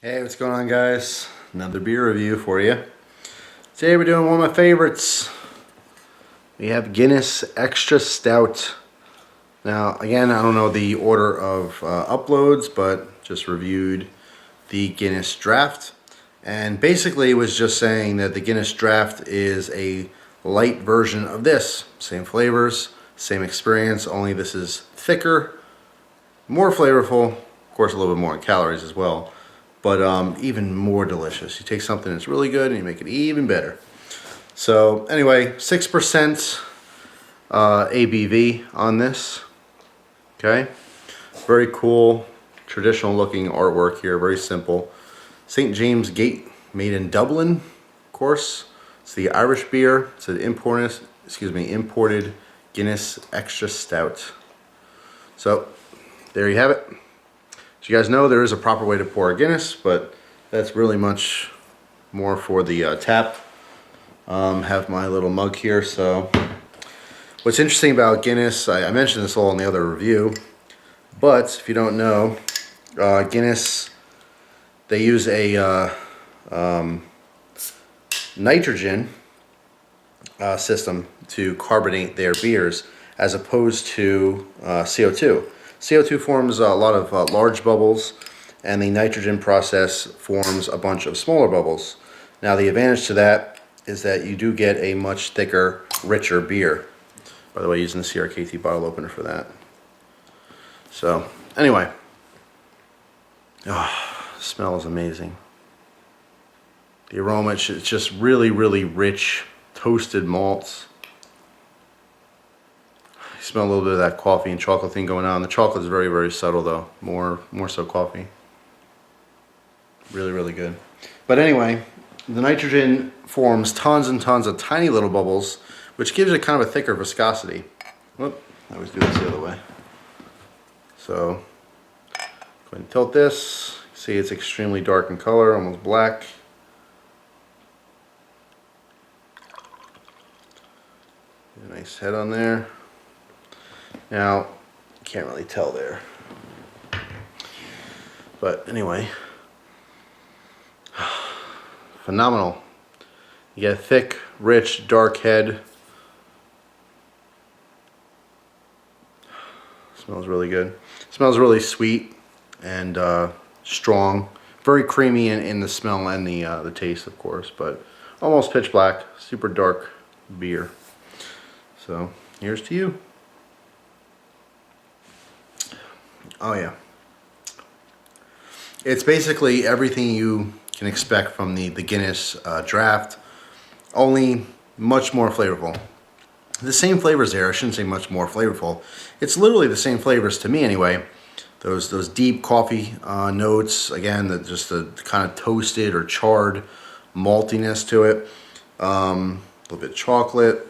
Hey, what's going on, guys? Another beer review for you. Today we're doing one of my favorites. We have Guinness Extra Stout. Now, again, I don't know the order of uploads, but just reviewed the Guinness Draft. And basically it was just saying that the Guinness Draft is a light version of this. Same flavors, same experience, only this is thicker, more flavorful, of course a little bit more in calories as well. But even more delicious. You take something that's really good and you make it even better. So anyway, 6% ABV on this. Okay, very cool, traditional looking artwork here, very simple. St. James Gate, made in Dublin, of course. It's the Irish beer. It's an imported Guinness Extra Stout. So there you have it. As you guys know, there is a proper way to pour a Guinness, but that's really much more for the tap. Have my little mug here. So what's interesting about Guinness, I mentioned this all in the other review, but if you don't know, Guinness, they use a nitrogen system to carbonate their beers as opposed to CO2. CO2 forms a lot of large bubbles, and the nitrogen process forms a bunch of smaller bubbles. Now the advantage to that is that you do get a much thicker, richer beer. By the way, using the CRKT bottle opener for that. So anyway, smells amazing. The aroma, it's just really, really rich, toasted malts. You smell a little bit of that coffee and chocolate thing going on. The chocolate is very, very subtle though. More so coffee. Really, really good. But anyway, the nitrogen forms tons and tons of tiny little bubbles, which gives it kind of a thicker viscosity. Whoop, I always do this the other way. So, go ahead and tilt this. See, it's extremely dark in color, almost black. A nice head on there. Now, you can't really tell there. But anyway, phenomenal. You get a thick, rich, dark head. Smells really good. Smells really sweet and strong. Very creamy in the smell and the taste, of course, but almost pitch black, super dark beer. So here's to you. Oh yeah. It's basically everything you can expect from the Guinness draft, only much more flavorful. The same flavors there, I shouldn't say much more flavorful. It's literally the same flavors to me anyway. Those deep coffee notes, again, just the kind of toasted or charred maltiness to it. A little bit chocolate.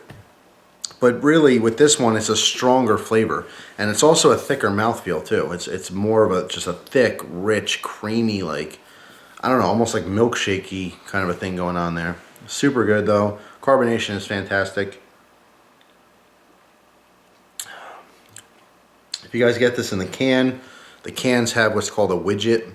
But really, with this one, it's a stronger flavor, and it's also a thicker mouthfeel too. It's more of just a thick, rich, creamy, like, I don't know, almost like milkshakey kind of a thing going on there. Super good though. Carbonation is fantastic. If you guys get this in the can, the cans have what's called a widget.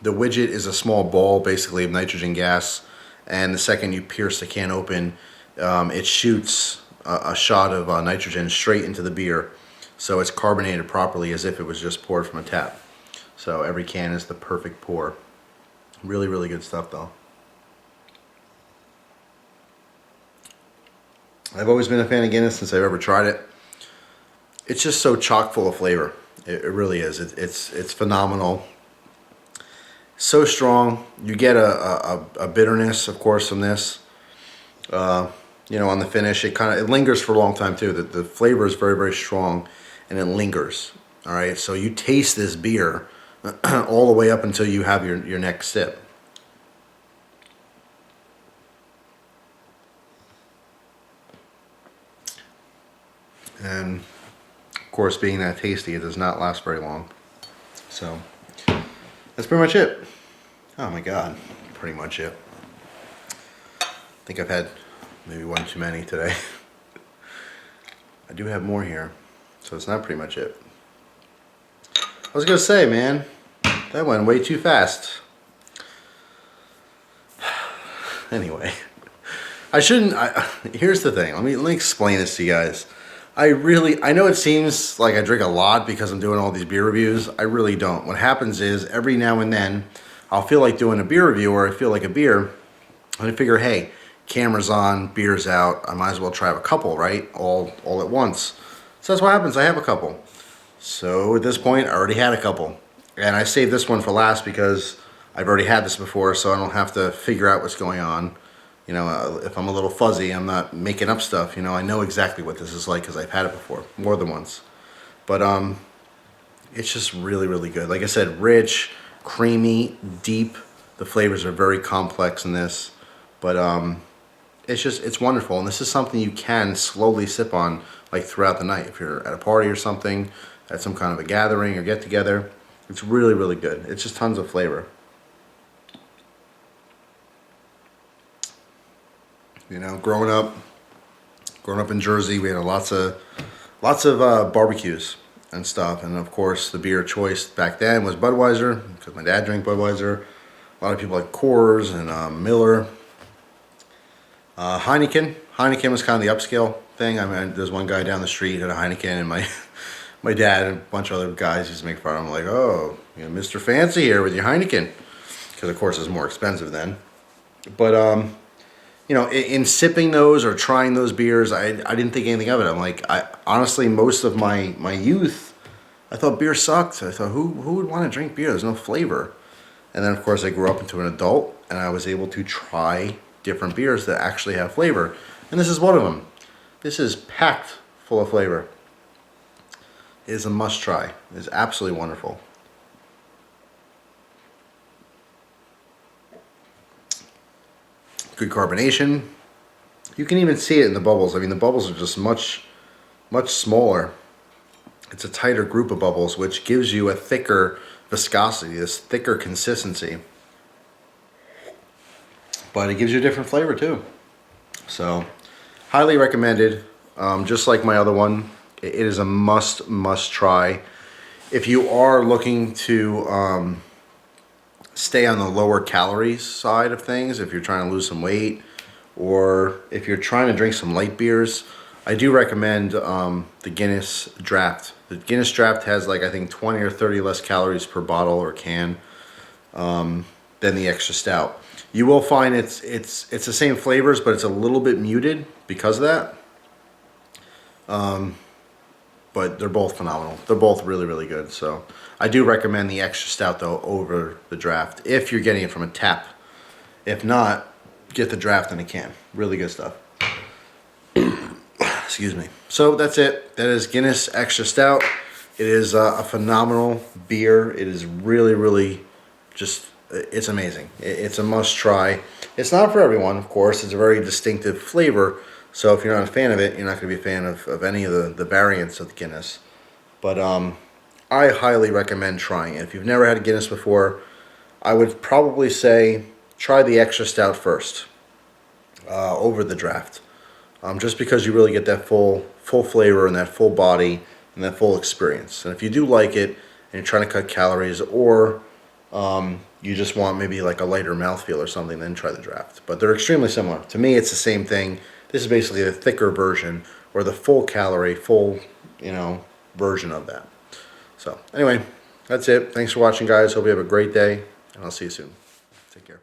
The widget is a small ball, basically, of nitrogen gas, and the second you pierce the can open, it shoots a shot of nitrogen straight into the beer, so it's carbonated properly as if it was just poured from a tap. So every can is the perfect pour. Really, really good stuff though. I've always been a fan of Guinness since I've ever tried it. It's just so chock full of flavor. It really is. It's phenomenal. So strong. You get a bitterness, of course, from this. You know, on the finish, it lingers for a long time too. The flavor is very, very strong, and it lingers. All right, so you taste this beer all the way up until you have your next sip. And of course, being that tasty, it does not last very long. So that's pretty much it. Oh my God, pretty much it. I think I've had maybe one too many today. I do have more here, so it's not pretty much it. I was gonna say, man, that went way too fast. anyway, I shouldn't. Here's the thing. Let me explain this to you guys. I know it seems like I drink a lot because I'm doing all these beer reviews. I really don't. What happens is every now and then I'll feel like doing a beer review, or I feel like a beer, and I figure, hey, camera's on, beer's out, I might as well try a couple, right? All at once. So that's what happens. I have a couple. So at this point, I already had a couple. And I saved this one for last because I've already had this before, so I don't have to figure out what's going on. You know, if I'm a little fuzzy, I'm not making up stuff. You know, I know exactly what this is like because I've had it before, more than once. But it's just really, really good. Like I said, rich, creamy, deep. The flavors are very complex in this. But it's wonderful. And this is something you can slowly sip on like throughout the night. If you're at a party or something, at some kind of a gathering or get together, it's really, really good. It's just tons of flavor. You know, growing up in Jersey, we had lots of barbecues and stuff, and of course the beer choice back then was Budweiser because my dad drank Budweiser. A lot of people like Coors and Miller. Heineken was kind of the upscale thing. I mean, there's one guy down the street had a Heineken, and my dad and a bunch of other guys used to make fun of him, like, oh, you know, Mr. Fancy here with your Heineken, because of course it's more expensive then. But you know, in sipping those or trying those beers, I didn't think anything of it. I'm like, honestly, most of my youth, I thought beer sucked. I thought, who would want to drink beer? There's no flavor. And then, of course, I grew up into an adult, and I was able to try different beers that actually have flavor. And this is one of them. This is packed full of flavor. It is a must try. It is absolutely wonderful. Good carbonation. You can even see it in the bubbles. I mean, the bubbles are just much smaller. It's a tighter group of bubbles, which gives you a thicker viscosity, this thicker consistency. But it gives you a different flavor too. So, highly recommended. Just like my other one, it is a must try. If you are looking to stay on the lower calories side of things, if you're trying to lose some weight, or if you're trying to drink some light beers, I do recommend the Guinness Draft. The Guinness Draft has like, I think 20 or 30 less calories per bottle or can than the Extra Stout. You will find it's the same flavors, but it's a little bit muted because of that. But they're both phenomenal. They're both really, really good. So I do recommend the Extra Stout though over the Draft if you're getting it from a tap. If not, get the Draft in a can. Really good stuff. Excuse me. So that's it. That is Guinness Extra Stout. It is a phenomenal beer. It is really, really just, it's amazing. It's a must try. It's not for everyone, of course. It's a very distinctive flavor. So if you're not a fan of it, you're not going to be a fan of any of the variants of the Guinness. But I highly recommend trying it. If you've never had a Guinness before, I would probably say try the Extra Stout first over the Draft. Just because you really get that full flavor and that full body and that full experience. And if you do like it and you're trying to cut calories, or you just want maybe like a lighter mouthfeel or something, then try the Draft. But they're extremely similar. To me, it's the same thing. This is basically the thicker version, or the full calorie, version of that. So anyway, that's it. Thanks for watching, guys. Hope you have a great day, and I'll see you soon. Take care.